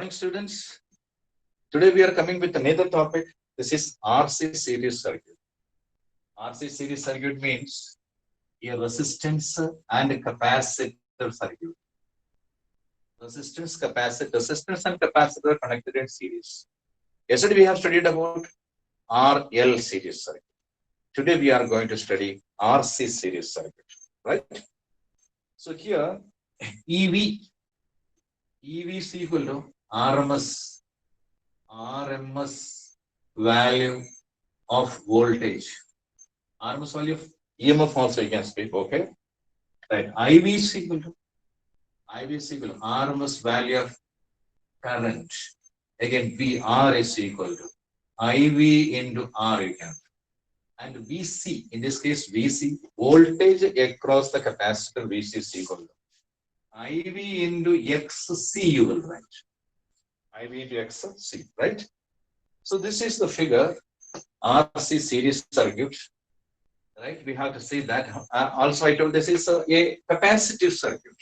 Morning, students. Today we are coming with another topic. This is RC series circuit. RC series circuit means a resistance and capacitor circuit. Resistance and capacitor are connected in series. Yesterday we have studied about RL series circuit. Today we are going to study RC series circuit, right? So here EV is equal to RMS value of voltage. RMS value of EMF also you can speak, okay? Right. IV is equal to RMS value of current. Again, VR is equal to IV into R you can. And VC, in this case, VC, voltage across the capacitor VC is equal to IV into XC you will write. IV into XC, right? So this is the figure, RC series circuit, right? We have to see that. Also, I told this is a capacitive circuit.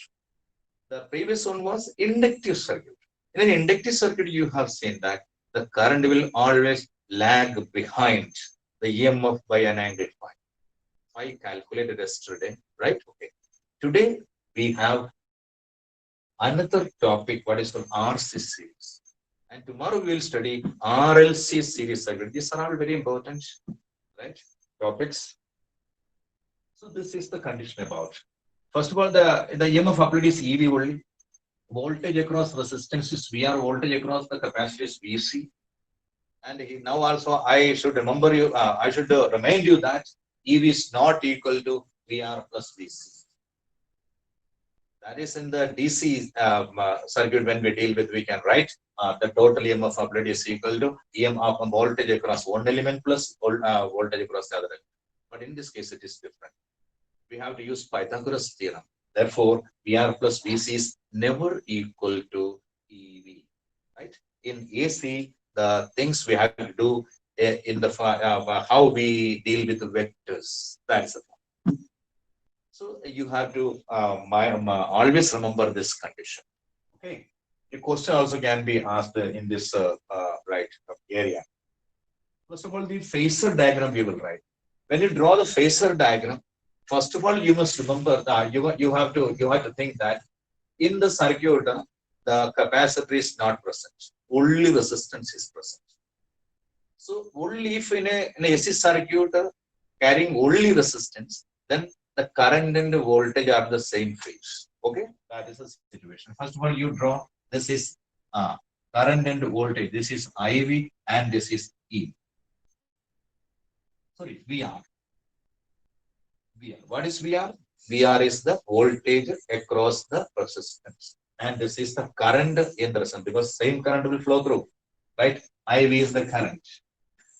The previous one was inductive circuit. In an inductive circuit, you have seen that the current will always lag behind the EMF by an angle phi. I calculated yesterday, right? Okay. Today, we have another topic, what is called RC series. And tomorrow we will study RLC series circuit. These are all very important, right? Topics. So this is the condition about. First of all, the EMF applied is EV only. Voltage across resistance is VR. Voltage across the capacitor is VC. And now also I should remember you. I should remind you that EV is not equal to VR plus VC. That is in the DC circuit when we deal with, we can write the total EMF applied is equal to EMF voltage across one element plus voltage across the other element. But in this case, it is different. We have to use Pythagoras theorem. Therefore, VR plus VC is never equal to EV. Right? In AC, the things we have to do in the how we deal with the vectors. That is the point. So you have to always remember this condition. Okay. The question also can be asked in this right area. First of all, the phasor diagram we will write. When you draw the phasor diagram, first of all, you must remember that you have to think that in the circuit the capacitor is not present. Only resistance is present. So only if in a AC circuit carrying only resistance, then the current and the voltage are the same phase. Okay, that is the situation. First of all, you draw. This is current and voltage. This is IV and this is E. Sorry, VR. What is VR? VR is the voltage across the resistance. And this is the current in the resistance because same current will flow through. Right? IV is the current.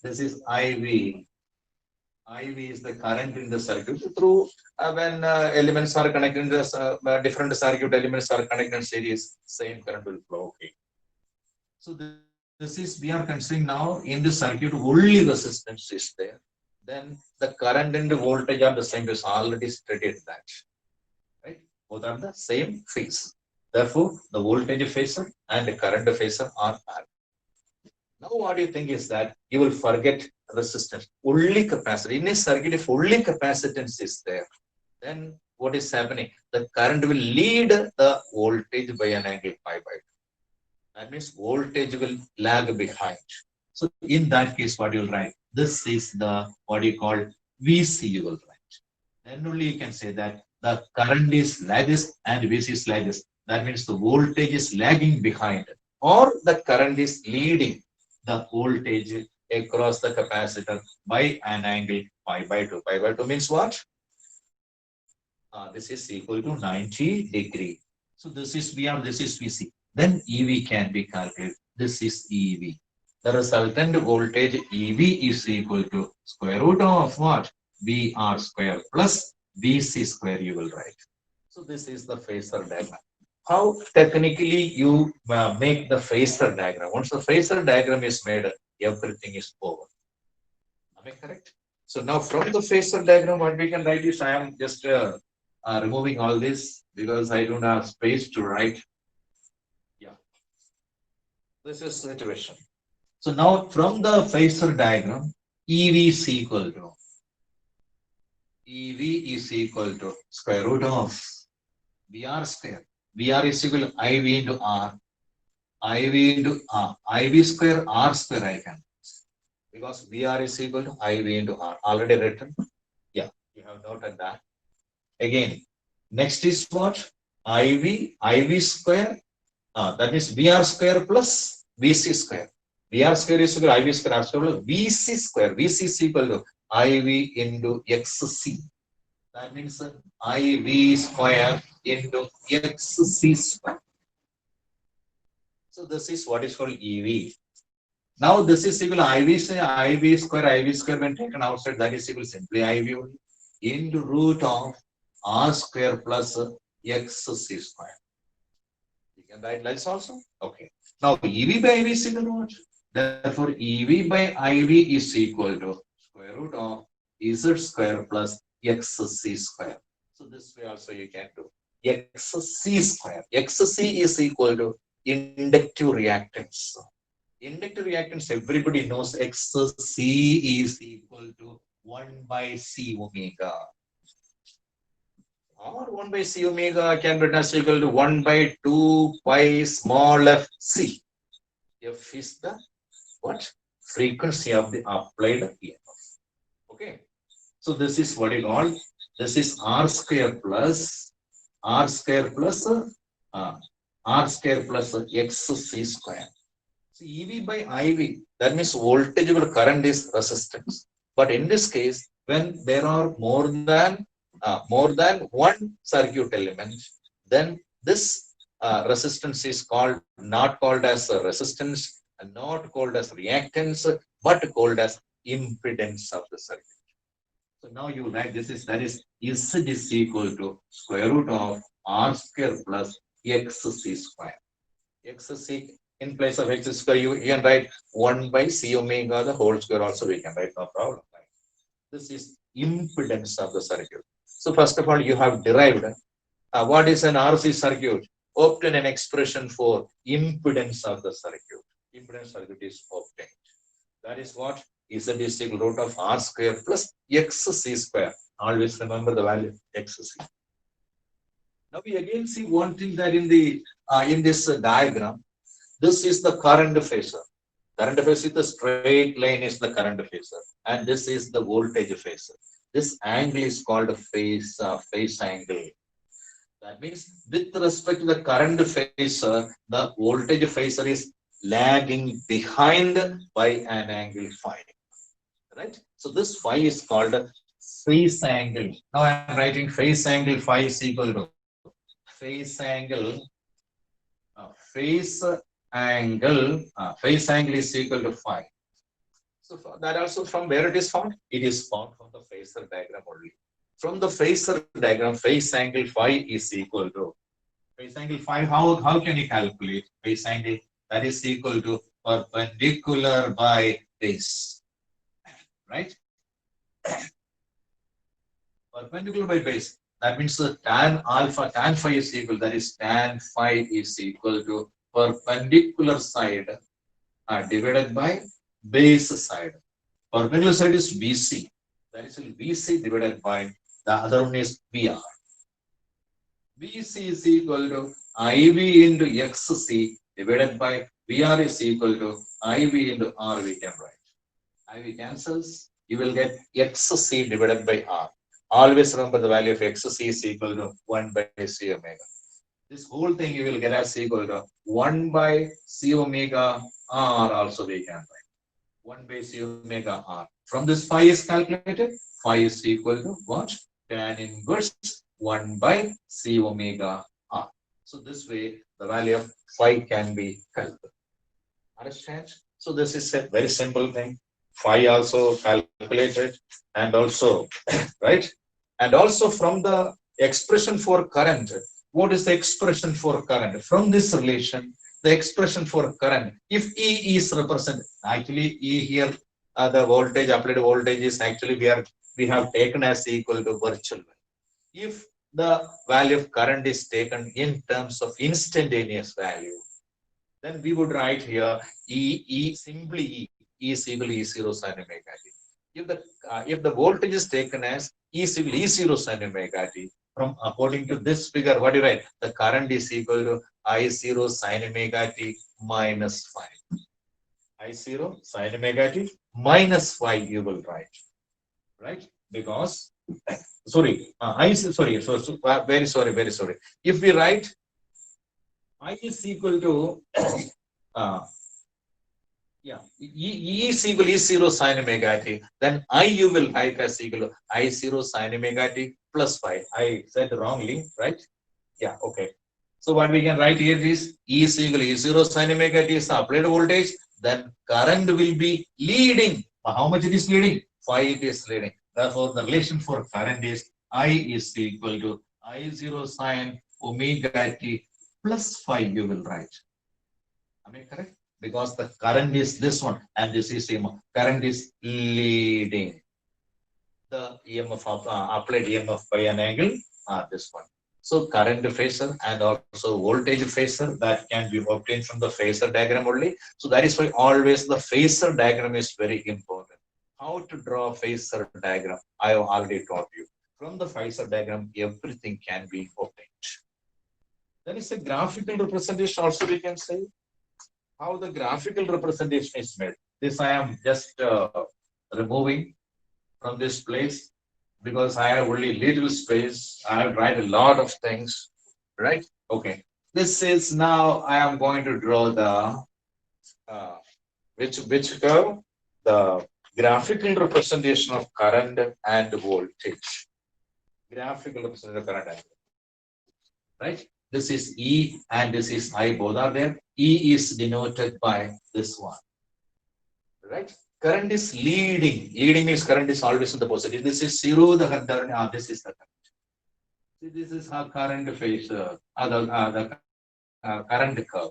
This is IV. IV is the current in the circuit through when elements are connected in the different circuit elements are connected in series, same current will flow. Okay. So this is we are considering now in the circuit only resistance is there. Then the current and the voltage are the same phase. Already studied that. Right? Both are the same phase. Therefore, the voltage phasor and the current phasor are parallel. Now, what you think is that you will forget resistance. Only capacity. In a circuit, if only capacitance is there, then what is happening? The current will lead the voltage by an angle pi by 2. That means voltage will lag behind. So in that case, what you'll write? This is the what you call VC you will write. Then only you can say that the current is lags and VC is lags. That means the voltage is lagging behind, or the current is leading the voltage across the capacitor by an angle pi by 2. Pi by 2 means what? This is equal to 90 degree. So this is VR, this is VC. Then EV can be calculated. This is EV. The resultant voltage EV is equal to square root of what? VR square plus VC square you will write. So this is the phasor diagram. How technically you make the phasor diagram? Once the phasor diagram is made, everything is over. Am I correct? So now from the phasor diagram, what we can write is I am just removing all this because I don't have space to write. Yeah. This is situation. So now from the phasor diagram, EV is equal to square root of VR square. VR is equal to IV into R. IV into R. IV square R square I can. Because VR is equal to IV into R. Already written. Yeah, you have noted that. Again, next is what? IV square. That is VR square plus VC square. VR square is equal to IV square R square plus VC square. VC is equal to IV into XC. That means IV square into XC square. So this is what is called EV. Now this is equal to IV square when taken outside, that is equal to simply IV only into root of R square plus XC square. You can write like this also. Okay. Now EV by IV is equal to what? Therefore EV by IV is equal to square root of Z square plus XC square. So this way also you can do XC square. XC is equal to inductive reactance. Inductive reactance, everybody knows XC is equal to 1 by C omega. Or 1 by C omega can be written as equal to 1 by 2 pi small f C. F is the what? Frequency of the applied EMF. Okay. So this is what you call, this is R square plus XC square. So EV by IV, that means voltage over current is resistance. But in this case, when there are more than one circuit element, then this resistance is called not called as a resistance and not called as reactance, but called as impedance of the circuit. So now you write this is that is Z is equal to square root of R square plus XC square. XC in place of X square, you can write 1 by C omega the whole square also we can write, no problem. This is impedance of the circuit. So first of all, you have derived what is an RC circuit? Obtain an expression for impedance of the circuit. Impedance circuit is obtained. That is what Z is equal root of R square plus XC square. Always remember the value XC. Now we again see one thing that in this diagram, this is the current phasor. Current phasor is the straight line is the current phasor, and this is the voltage phasor. This angle is called phase angle. That means with respect to the current phasor, the voltage phasor is lagging behind by an angle phi. Right? So this phi is called phase angle. Now I am writing phase angle phi is equal to phase angle phase angle is equal to phi. So that also from where it is found? It is found from the phasor diagram only. From the phasor diagram, phase angle phi is equal to phase angle phi. How can you calculate phase angle? That is equal to perpendicular by base, right? Perpendicular by base. That means the tan phi is equal. That is tan phi is equal to perpendicular side divided by base side. Perpendicular side is BC. That is BC divided by the other one is VR. BC is equal to IV into XC divided by VR is equal to IV into R we can write. IV cancels. You will get XC divided by R. Always remember the value of XC is equal to 1 by C omega. This whole thing you will get as equal to 1 by C omega R also we can write. 1 by C omega R. From this phi is calculated, phi is equal to what? Tan inverse 1 by C omega R. So this way the value of phi can be calculated. Understand? So this is a very simple thing. Phi also calculated and also, right? And also from the expression for current, what is the expression for current? From this relation, the expression for current, if E is represented, actually E here, the voltage, applied voltage is actually we have taken as equal to virtual value. If the value of current is taken in terms of instantaneous value, then we would write here simply E is equal to E0 sin omega t. If the voltage is taken as E is equal to E0 sin omega t, from according to this figure, what do you write? The current is equal to I0 sin omega t minus 5. I0 sin omega t minus 5 you will write, right? Because, sorry, very sorry. If we write I is equal to, uh, E is equal to E0 sin omega t, then I you will write as equal to I0 sin omega t plus 5. I said wrongly, right? Yeah, okay. So what we can write here is E is equal to E0 sin omega t is the applied voltage, then current will be leading. How much it is leading? 5 it is leading. Therefore, the relation for current is I is equal to I0 sin omega t plus 5 you will write. Am I correct? Because the current is this one and this is current is leading. The EMF of applied EMF by an angle this one. So current phasor and also voltage phasor that can be obtained from the phasor diagram only. So that is why always the phasor diagram is very important. How to draw phasor diagram? I have already taught you. From the phasor diagram, everything can be obtained. There is a graphical representation also we can say. How the graphical representation is made. This I am just removing from this place because I have only little space. I have write a lot of things, right? Okay. This is now I am going to draw the which curve? The graphical representation of current and voltage. Graphical representation of current and voltage, right? This is E and this is I, both are there. E is denoted by this one, right? Current is leading. Leading means current is always in the positive. This is zero, the current, this is the current. See, this is how current phase, the current curve.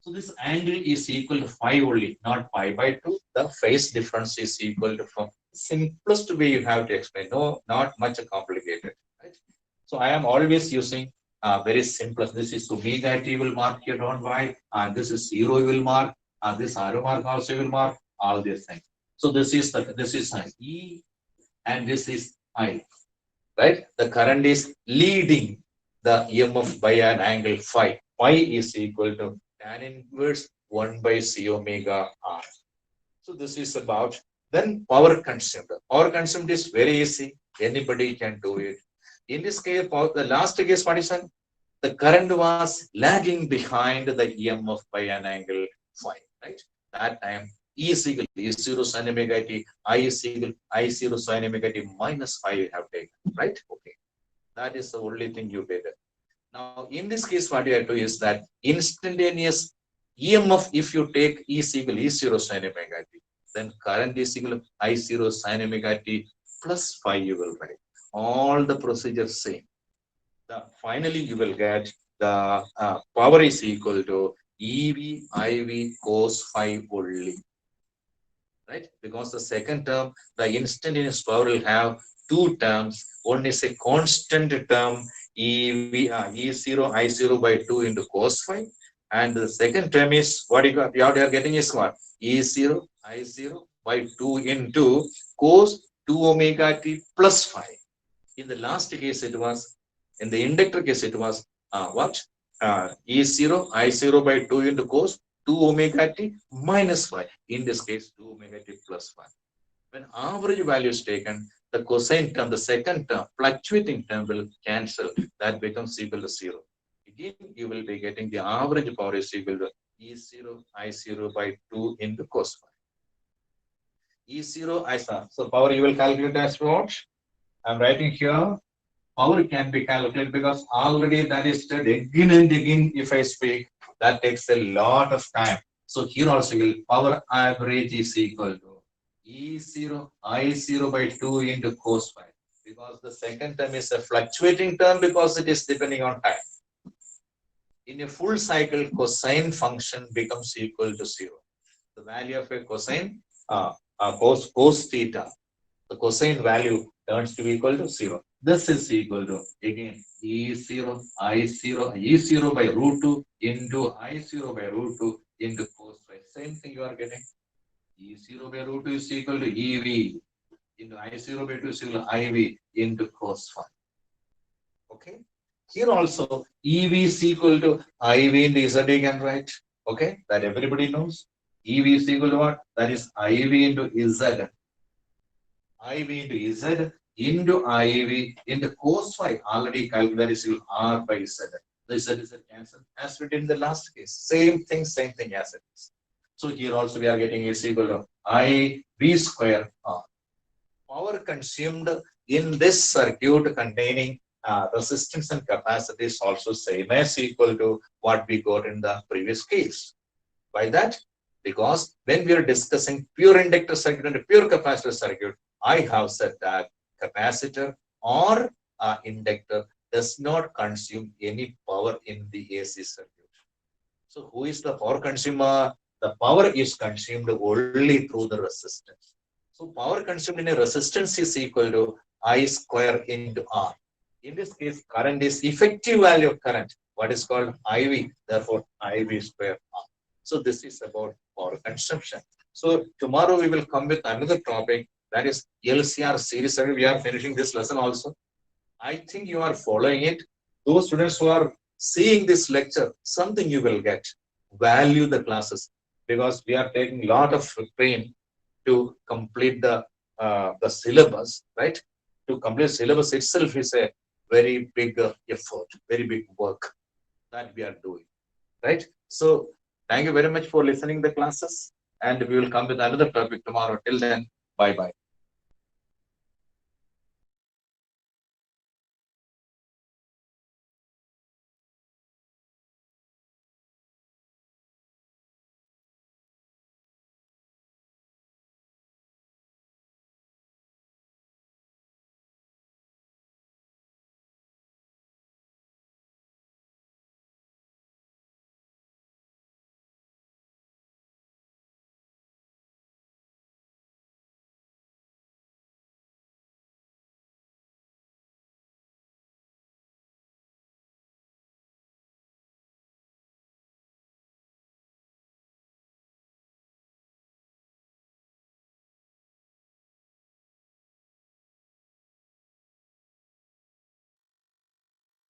So this angle is equal to 5 only, not pi by 2. The phase difference is equal to, from simplest way you have to explain. No, not much complicated, right? So I am always using very simple. This is omega t will mark here on y, and this is 0 will mark, and this arrow mark also will mark, all these things. So this is E and this is I, right? The current is leading the EMF by an angle phi. Phi is equal to tan inverse 1 by c omega r. So this is about, then power consumed. Power consumed is very easy. Anybody can do it. In this case, the last case, what is that? The current was lagging behind the EMF by an angle phi, right? That time E is equal to E0 sin omega t, I is equal to I0 sin omega t minus phi you have taken, right? Okay. That is the only thing you did. Now, in this case, what you have to do is that instantaneous EMF, if you take E is equal to E0 sin omega t, then current is equal to I0 sin omega t plus phi you will write. All the procedures same. Finally, you will get the power is equal to EV IV cos phi only, right? Because the second term, the instantaneous power will have two terms. One is a constant term, E0 I0 by 2 into cos phi. And the second term is what you are getting is what? E0 I0 by 2 into cos 2 omega t plus phi. In the last case, it was, in the inductor case, it was what? E0 I0 by 2 into cos 2 omega t minus phi. In this case, 2 omega t plus phi. When average value is taken, the cosine term, the second term, fluctuating term will cancel. That becomes equal to 0. Again, you will be getting the average power is equal to E0 I0 by 2 into cos phi. E0 I0. So power you will calculate as what? I'm writing here. Power can be calculated because already that is said again and again. If I speak, that takes a lot of time. So here also, power average is equal to E0 I0 by 2 into cos phi, because the second term is a fluctuating term because it is depending on time. In a full cycle, cosine function becomes equal to 0. The value of a cosine, cos theta, the cosine value turns to be equal to 0. This is equal to, again, E0, I0, E0 by root 2 into I0 by root 2 into cos phi. Same thing you are getting. E0 by root 2 is equal to EV into I0 by 2 is equal to IV into cos phi. Okay. Here also, EV is equal to IV into Z again, right? Okay. That everybody knows. EV is equal to what? That is IV into Z. IV into Z into IV into cos phi already calculated is equal to R by Z. The Z is a cancel as we did in the last case. Same thing as it is. So here also we are getting is equal to I V square R. Power consumed in this circuit containing resistance and capacity is also same as equal to what we got in the previous case. Why that? Because when we are discussing pure inductor circuit and pure capacitor circuit, I have said that capacitor or inductor does not consume any power in the AC circuit. So who is the power consumer? The power is consumed only through the resistance. So power consumed in a resistance is equal to I square into R. In this case, current is effective value of current, what is called IV, therefore IV square R. So this is about power consumption. So tomorrow we will come with another topic, that is LCR series circuit. We are finishing this lesson also. I think you are following it. Those students who are seeing this lecture, something you will get. Value the classes because we are taking a lot of pain to complete the syllabus, right? To complete syllabus itself is a very big effort, very big work that we are doing, right? So thank you very much for listening the classes, and we will come with another topic tomorrow. Till then, bye bye.